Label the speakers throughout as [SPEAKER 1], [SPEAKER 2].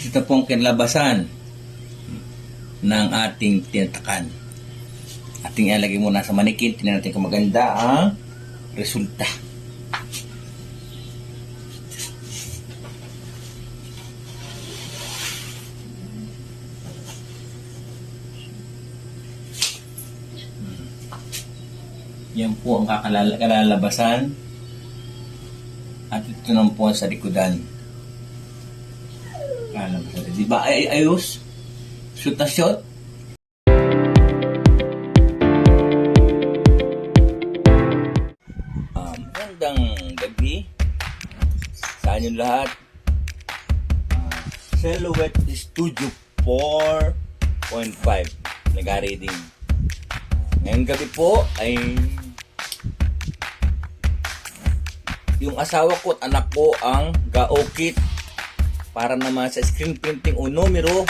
[SPEAKER 1] Ito pong kinlabasan ng ating tinatakan. Ating ilagay muna sa manikin. Tingnan natin kung maganda ang resulta. Yan po ang kalalabasan. At ito naman po sa likodan. Di ba ayos? Shoot na shot? Magandang gabi sa inyong lahat. Silhouette Studio 4.5 nag-reading. Ngayong gabi po ay yung asawa ko at anak ko ang gaokit para naman sa screen printing o numero.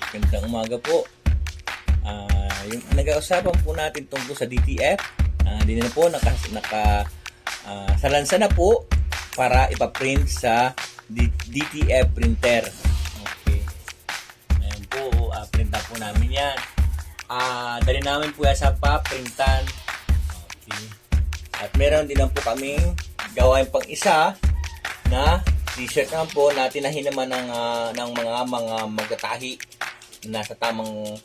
[SPEAKER 1] Magandang umaga po. Yung nag-uusapan po natin tungkol sa DTF, hindi na po salansa na po para ipaprint sa DTF printer. Okay. Ayan po, print na po namin yan. Dali namin po yan sa paprintan. Okay. At meron din lang po kaming gawain pang isa na t-shirt naman po na tinahin naman ng mga magtatahi nasa tamang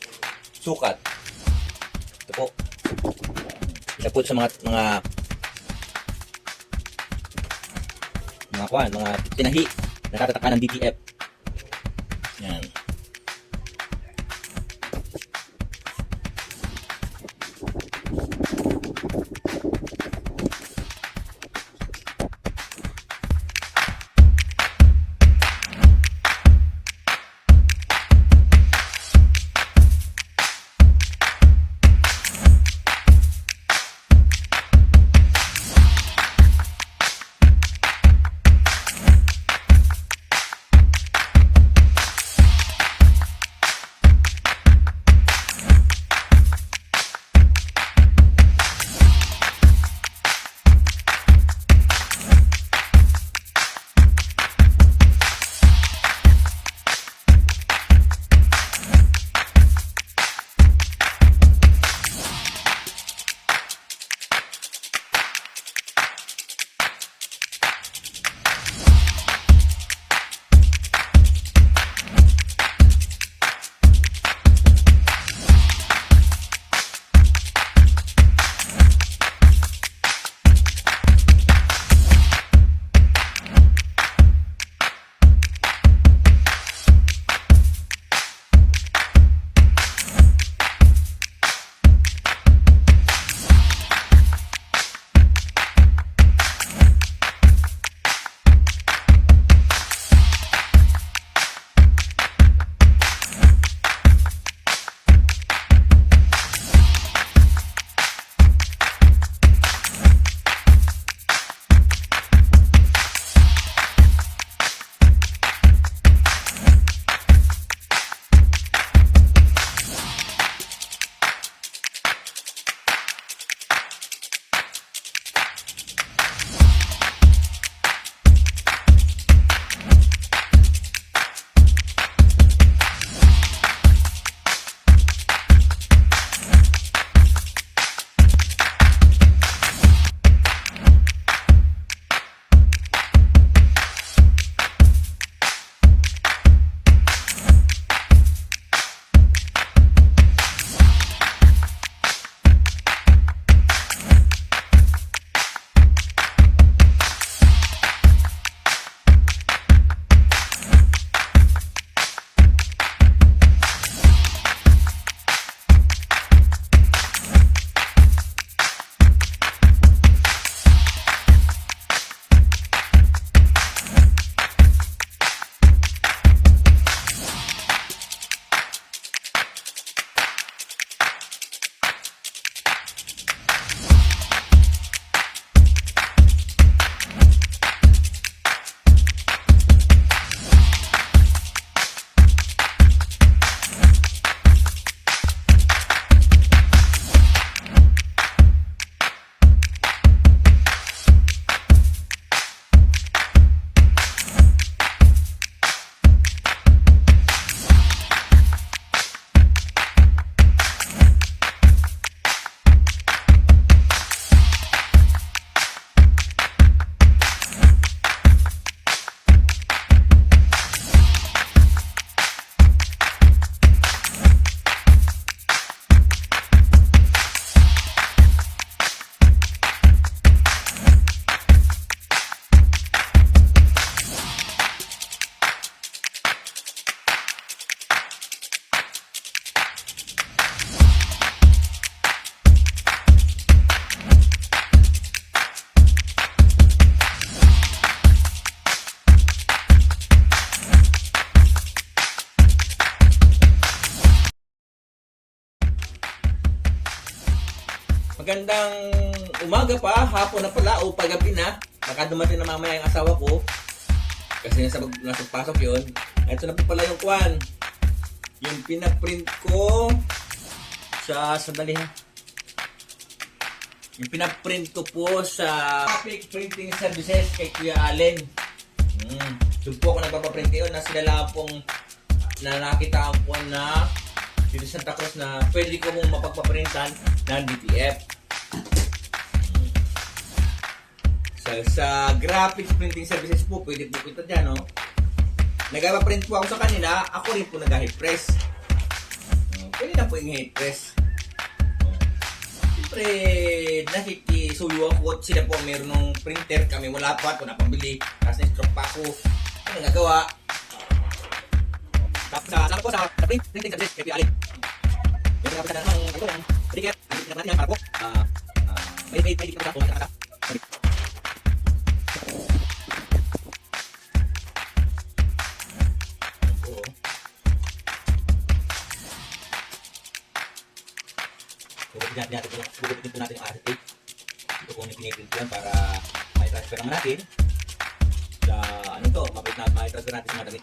[SPEAKER 1] sukat. Ito po. Ito po sa mga tinahi na tatatakan ng DTF. Yan. Magandang umaga pa, hapon na pala o paggabi na. Baka dumating na mamaya yung asawa ko. Kasi nasa pasok yun. Ito na po pala yung kwan. Yung pinaprint ko sa sandali ha. Yung pinaprint ko po sa Public Printing Services kay Kuya Allen. Doon po ako nagpapaprint yun. Na sila lang pong nakitaan po na dito sa Santa Cruz na pwede ko mong mapagpaprintan ng DTF. Sa graphics printing services po, pwede po kita dyan, no? Nagpapaprint po ako sa kanila, ako rin po nag-high press. Pwede na po yung high press. Siyempre, nakikisuyo ako at sila po meron ng printer, kami wala pa, kung napambili, kasi na-stroke pa ako. Ano nagagawa? Salamat po sa printing services kay Kuya Allen. Meron na po sa ng ito, ng sticker, sticker natin yan para po. May dikit na po sa kata. Gugupitin po natin yung asset tape. Ito po yung piniprint ko yan para may transfer naman natin sa ano to, may transfer natin sa madali.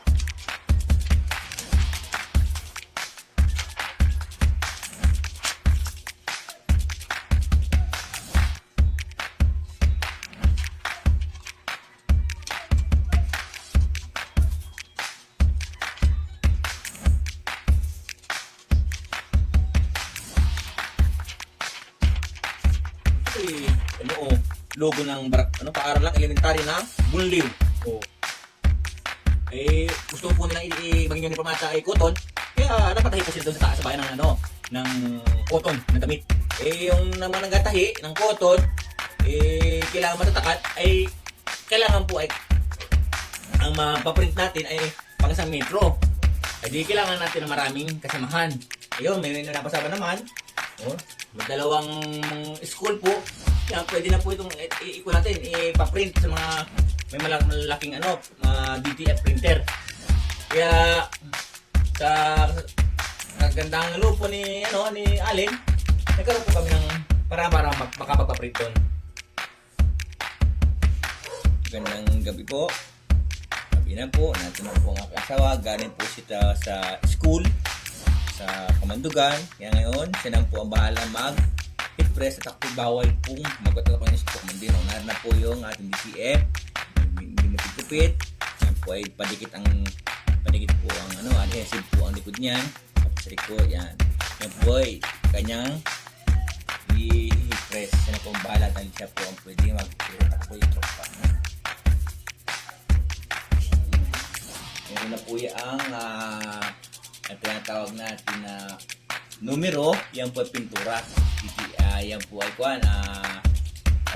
[SPEAKER 1] Logo ng paaralang elementary na Bunliw. Gusto po nilang maging yung informata ay cotton. Kaya napatahi po sila doon sa taas sa bayan ng ng cotton na damit. Yung naman ang gatahi ng cotton kailangan matatakat ay kailangan po ay ang mapaprint natin ay pang isang metro. Di kailangan natin ng maraming kasamahan. Ayun, may napasaba naman. May dalawang school po. Kaya pwede na po itong i-equal natin, ipaprint sa mga may malaking DTF printer. Kaya sa kagandang lupo ni Allen, nagkaroon po kami ng para makapagpaprint doon. Gandang gabi po. Gabi na po, natin po ang aking asawa. Galing po siya sa school sa Kamandugan. Kaya ngayon, siya na po ang bahala press at ako bawal pong magpatapang yung stroke mandino. Naroon na po yung ating DCF. Hindi matitupit. Yan po ay padikit po ang adhesive po ang likod niyan. Tapos sa likod, yan. Yan po ay kanyang i-press. Yan po ang bahala dahil siya po ang pwede mag-press ako yung stroke pa. Meron na po yung ang tinatawag natin na numero. Yan po ay pintura. Yan po ay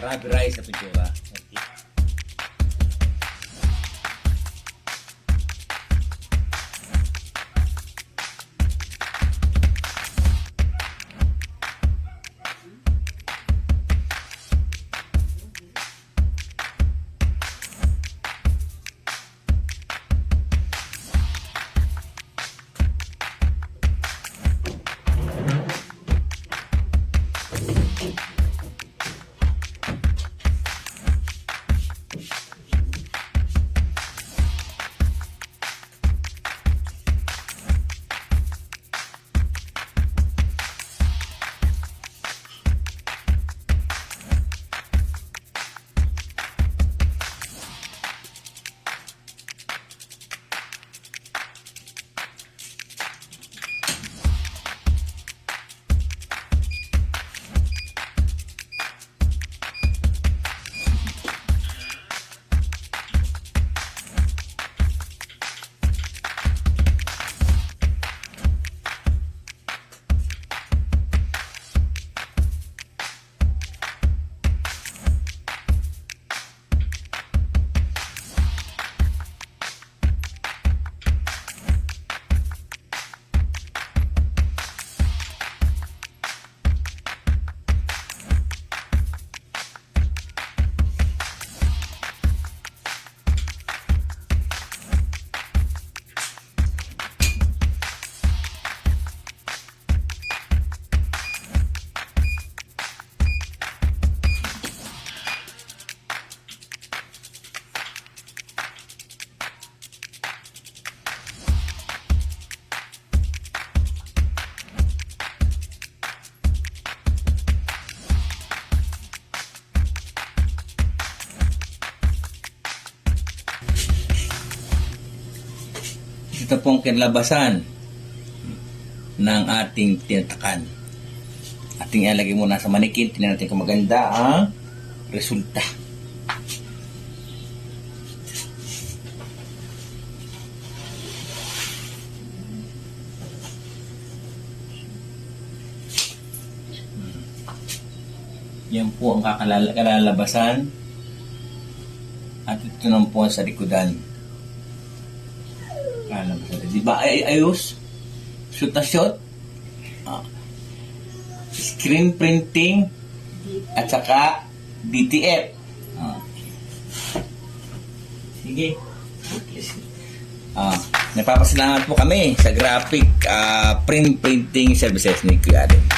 [SPEAKER 1] rubberized na pintura. Okay. ito pong kinlabasan ng ating tinatakan. Ating ilagay muna sa manikin. Tingnan natin kung maganda ang resulta. Yan po ang kalalabasan. At ito naman po sa likodan. Kalalabasan. Di ba ayos? Shoot na shoot. Screen printing. At saka DTF. Sige. Napapasalamat po kami sa graphic print printing services ni Kuya Allen.